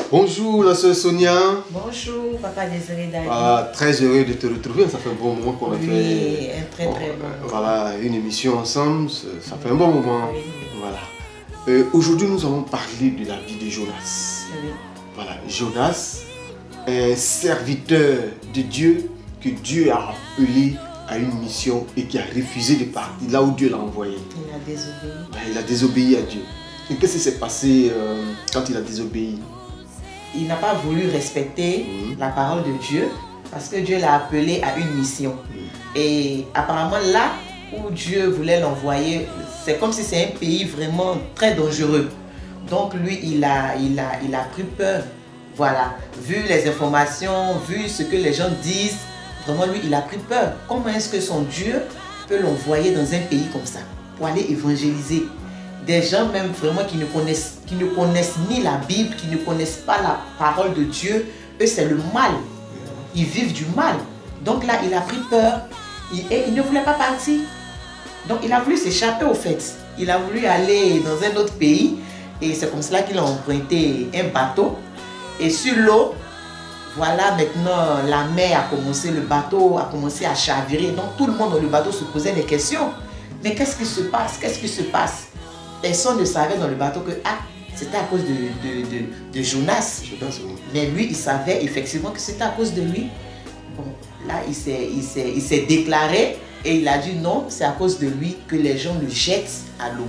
Bonjour la sœur Sonia. Bonjour papa Désiré Dali. Très heureux de te retrouver, ça fait un bon moment qu'on a fait un très bon moment. Voilà, une émission ensemble, ça fait un bon moment. Oui. Voilà. Aujourd'hui nous allons parler de la vie de Jonas. Oui. Voilà, Jonas, un serviteur de Dieu que Dieu a appelé à une mission et qui a refusé de partir là où Dieu l'a envoyé. Il a désobéi. Il a désobéi à Dieu. Et qu'est-ce qui s'est passé quand il a désobéi? Il n'a pas voulu respecter la parole de Dieu parce que Dieu l'a appelé à une mission. Et apparemment là où Dieu voulait l'envoyer, c'est comme si c'est un pays vraiment très dangereux. Donc lui, il a pris peur. Voilà, vu les informations, vu ce que les gens disent, vraiment lui, il a pris peur. Comment est-ce que son Dieu peut l'envoyer dans un pays comme ça pour aller évangéliser des gens même vraiment qui ne connaissent ni la Bible, qui ne connaissent pas la parole de Dieu? Eux, c'est le mal. Ils vivent du mal. Donc là, il a pris peur et il ne voulait pas partir. Donc il a voulu s'échapper au fait. Il a voulu aller dans un autre pays et c'est comme cela qu'il a emprunté un bateau. Et sur l'eau, voilà, maintenant la mer a commencé, le bateau a commencé à chavirer. Donc tout le monde dans le bateau se posait des questions. Mais qu'est-ce qui se passe? Qu'est-ce qui se passe? Personne ne savait dans le bateau que c'était à cause de Jonas. Oui. Mais lui, il savait effectivement que c'était à cause de lui. Bon, là, il s'est déclaré et il a dit non, c'est à cause de lui que les gens le jettent à l'eau.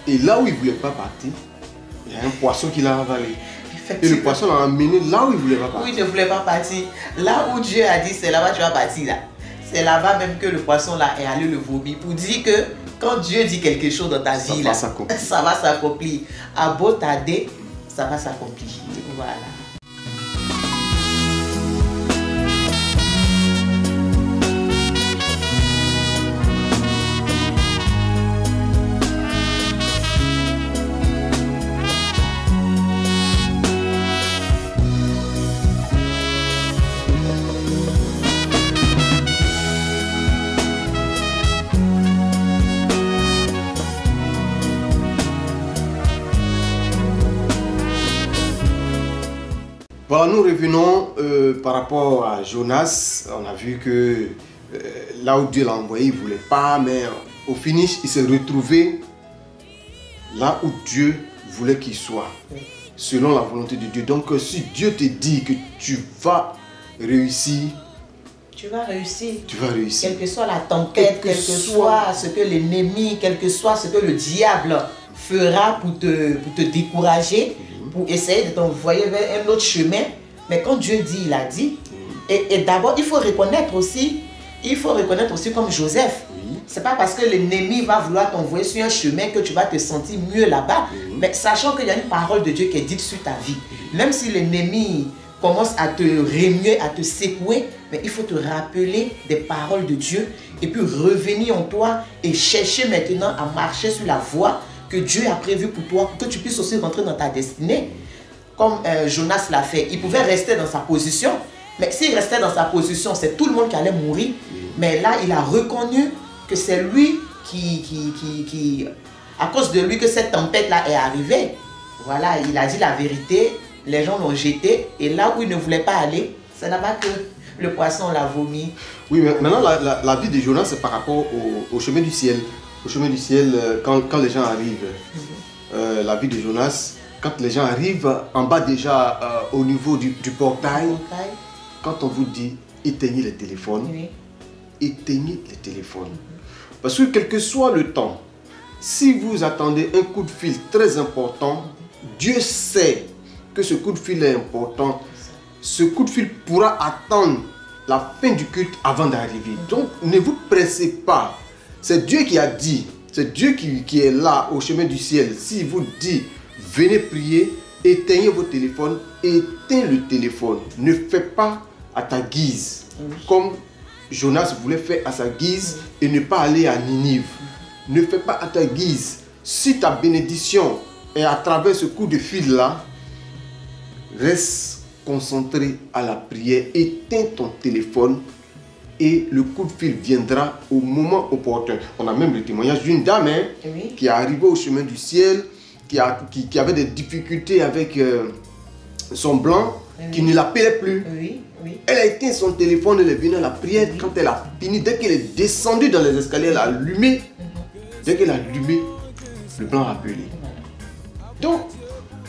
Et là où il ne voulait pas partir, il y a un poisson qui l'a avalé. Et le poisson l'a emmené là où il ne voulait pas partir. Oui, il ne voulait pas partir. Là où Dieu a dit, c'est là-bas que tu vas partir. Là. C'est là-bas même que le poisson là est allé le vomir pour dire que quand Dieu dit quelque chose dans ta vie, là, ça va s'accomplir. À beau tarder, ça va s'accomplir. Voilà. Voilà, nous revenons par rapport à Jonas. On a vu que là où Dieu l'a envoyé, il ne voulait pas, mais au finish, il s'est retrouvé là où Dieu voulait qu'il soit, selon la volonté de Dieu. Donc, si Dieu te dit que tu vas réussir, tu vas réussir. Tu vas réussir. Quelle que soit la tempête, quel que soit ce que l'ennemi, quel que soit ce que le diable fera pour te décourager, pour essayer de t'envoyer vers un autre chemin. Mais quand Dieu dit, il a dit. Et d'abord, il faut reconnaître aussi comme Joseph. C'est pas parce que l'ennemi va vouloir t'envoyer sur un chemin que tu vas te sentir mieux là-bas. Mais sachant qu'il y a une parole de Dieu qui est dite sur ta vie. Même si l'ennemi commence à te remuer, à te secouer, mais il faut te rappeler des paroles de Dieu et puis revenir en toi et chercher maintenant à marcher sur la voie que Dieu a prévu pour toi, pour que tu puisses aussi rentrer dans ta destinée. Comme Jonas l'a fait, il pouvait rester dans sa position, mais s'il restait dans sa position, c'est tout le monde qui allait mourir. Mais là, il a reconnu que c'est lui à cause de lui que cette tempête-là est arrivée. Voilà, il a dit la vérité, les gens l'ont jeté, et là où il ne voulait pas aller, c'est là-bas que le poisson l'a vomi. Oui, mais maintenant, la vie de Jonas, c'est par rapport au chemin du ciel. Au chemin du ciel, quand les gens arrivent, la vie de Jonas, quand les gens arrivent en bas déjà au niveau du portail, quand on vous dit éteignez les téléphones, éteignez les téléphones. Parce que quel que soit le temps, si vous attendez un coup de fil très important, Dieu sait que ce coup de fil est important. Ce coup de fil pourra attendre la fin du culte avant d'arriver. Donc ne vous pressez pas. C'est Dieu qui a dit, c'est Dieu qui est là au chemin du ciel. S'il vous dit, venez prier, éteignez vos téléphones, éteins le téléphone. Ne fais pas à ta guise, comme Jonas voulait faire à sa guise et ne pas aller à Ninive. Ne fais pas à ta guise. Si ta bénédiction est à travers ce coup de fil-là, reste concentré à la prière, éteins ton téléphone et le coup de fil viendra au moment opportun. On a même le témoignage d'une dame qui est arrivée au chemin du ciel, qui avait des difficultés avec son blanc, qui ne l'appelait plus. Oui, oui. Elle a éteint son téléphone, elle est venue à la prière. Quand elle a fini, dès qu'elle est descendue dans les escaliers, elle a allumé. Dès qu'elle a allumé, le blanc a appelé. Donc,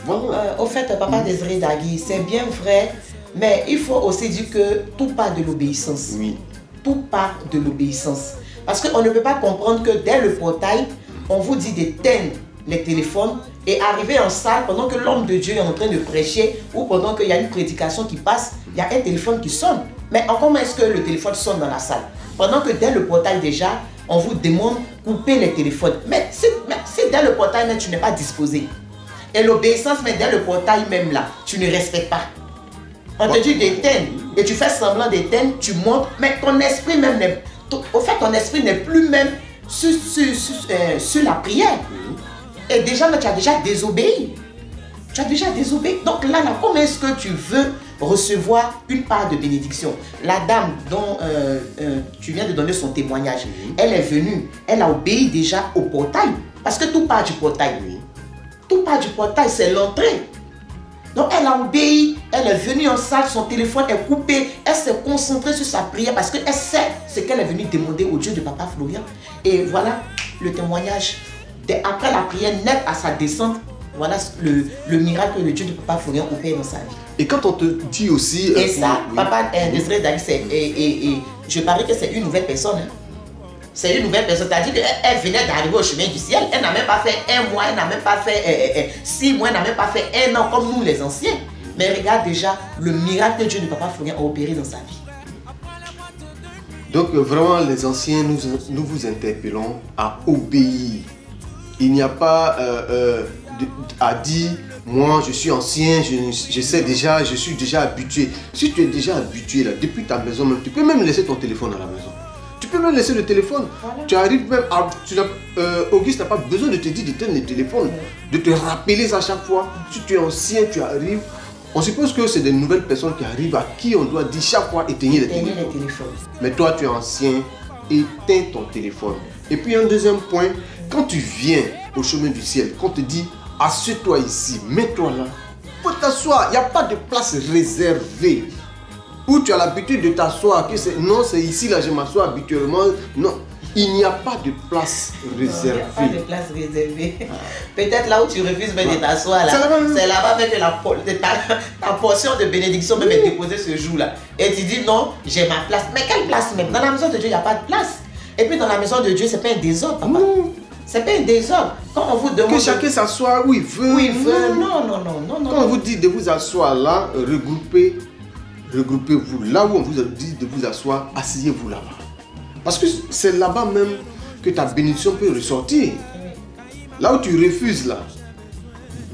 voilà. Au fait, Papa Désiré Dagui, c'est bien vrai, mais il faut aussi dire que tout part de l'obéissance. Oui. Tout part de l'obéissance. Parce qu'on ne peut pas comprendre que dès le portail, on vous dit d'éteindre les téléphones et arriver en salle pendant que l'homme de Dieu est en train de prêcher ou pendant qu'il y a une prédication qui passe, il y a un téléphone qui sonne. Mais comment est-ce que le téléphone sonne dans la salle? Pendant que dès le portail déjà, on vous demande de couper les téléphones. Mais si dès le portail même tu n'es pas disposé, et l'obéissance, mais dès le portail même là, tu ne respectes pas. On te dit d'éteindre et tu fais semblant d'éteindre, tu montes, mais ton esprit même n'est... Au fait, ton esprit n'est plus même sur la prière. Et déjà, tu as déjà désobéi. Tu as déjà désobéi. Donc là, comment est-ce que tu veux recevoir une part de bénédiction? La dame dont tu viens de donner son témoignage, elle est venue, elle a obéi déjà au portail. Parce que tout part du portail. Tout part du portail, c'est l'entrée. Donc elle a obéi, elle est venue en salle, son téléphone est coupé, elle s'est concentrée sur sa prière parce qu'elle sait ce qu'elle est venue demander au Dieu de Papa Florian. Et voilà le témoignage. Après la prière nette à sa descente, voilà le miracle que le Dieu de Papa Florian opère dans sa vie. Et quand on te dit aussi... Et ça, Papa Désiré Dagui, je parie que c'est une nouvelle personne. Hein. C'est une nouvelle personne. C'est-à-dire qu'elle venait d'arriver au chemin du ciel. Elle n'a même pas fait 1 mois, elle n'a même pas fait 6 mois, elle n'a même pas fait 1 an comme nous les anciens. Mais regarde déjà le miracle que Dieu de Papa Florian a opéré dans sa vie. Donc vraiment les anciens, nous vous interpellons à obéir. Il n'y a pas à dire, moi je suis ancien, je sais déjà, je suis déjà habitué. Si tu es déjà habitué là, depuis ta maison même, tu peux même laisser ton téléphone à la maison. Tu peux même laisser le téléphone. Voilà. Tu arrives même à... Auguste n'a pas besoin de te dire d'éteindre le téléphone, de te rappeler ça à chaque fois. Si tu es ancien, tu arrives. On suppose que c'est des nouvelles personnes qui arrivent à qui on doit dire chaque fois éteindre les téléphones. Mais toi, tu es ancien, éteins ton téléphone. Et puis un deuxième point, quand tu viens au chemin du ciel, quand on te dit assieds-toi ici, mets-toi là, il faut t'asseoir. Il n'y a pas de place réservée. Où tu as l'habitude de t'asseoir, non, c'est ici, là, je m'assois habituellement. Non, il n'y a pas de place réservée. Il n'y a pas de place réservée. Peut-être là où tu refuses même de t'asseoir, c'est là-bas que ta portion de bénédiction même est déposée ce jour-là. Et tu dis non, j'ai ma place. Mais quelle place même? Dans la maison de Dieu, il n'y a pas de place. Et puis dans la maison de Dieu, ce n'est pas un désordre, papa. C'est pas un désordre. Quand on vous demande... Que chacun s'assoie où il veut. Où il veut. Non. Quand on vous dit de vous asseoir là, regroupez-vous. Là où on vous dit de vous asseoir, asseyez-vous là-bas. Parce que c'est là-bas même que ta bénédiction peut ressortir. Là où tu refuses là,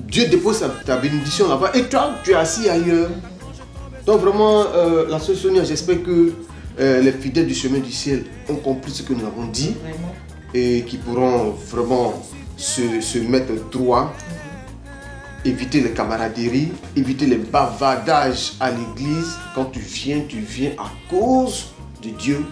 Dieu dépose ta bénédiction là-bas et toi, tu es assis ailleurs. Donc vraiment, la sœur Sonia, j'espère que les fidèles du chemin du ciel ont compris ce que nous avons dit. Vraiment. Et qui pourront vraiment se mettre droit. Éviter les camaraderies, éviter les bavardages à l'église. Quand tu viens à cause de Dieu.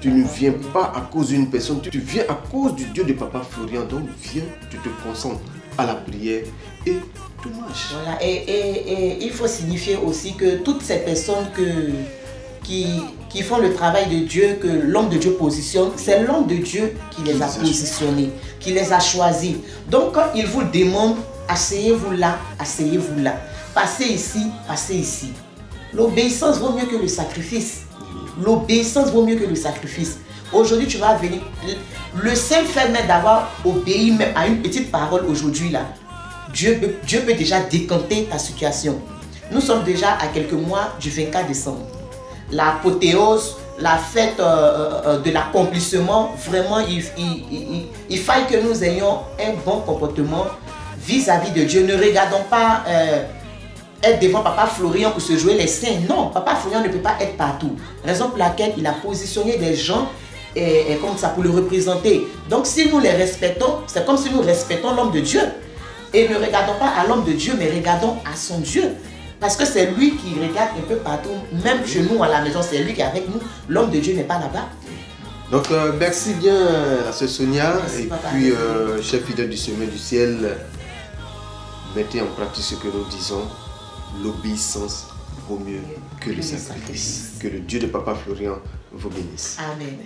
Tu ne viens pas à cause d'une personne, tu viens à cause du Dieu de Papa Florian. Donc viens, tu te concentres à la prière et tout marche. Voilà, et il faut signifier aussi que toutes ces personnes qui font le travail de Dieu, que l'homme de Dieu positionne, c'est l'homme de Dieu qui les a positionnés, qui les a choisis. Donc quand il vous demande, asseyez-vous là, passez ici. L'obéissance vaut mieux que le sacrifice. L'obéissance vaut mieux que le sacrifice. Aujourd'hui, tu vas venir. Le seul fait même d'avoir obéi même à une petite parole aujourd'hui là, Dieu peut déjà décanter ta situation. Nous sommes déjà à quelques mois du 24 décembre. L'apothéose, la fête de l'accomplissement, vraiment, il faille que nous ayons un bon comportement vis-à-vis de Dieu. Ne regardons pas être devant Papa Florian pour se jouer les saints. Non, Papa Florian ne peut pas être partout. Raison pour laquelle il a positionné des gens comme ça pour le représenter. Donc si nous les respectons, c'est comme si nous respectons l'homme de Dieu. Et ne regardons pas à l'homme de Dieu, mais regardons à son Dieu. Parce que c'est lui qui regarde un peu partout, même chez nous à la maison, c'est lui qui est avec nous. L'homme de Dieu n'est pas là-bas. Donc merci bien à ce Sonia. Merci, et papa. Puis chef fidèle du chemin du ciel, mettez en pratique ce que nous disons l'obéissance vaut mieux que le sacrifice. Que le Dieu de Papa Florian vous bénisse. Amen.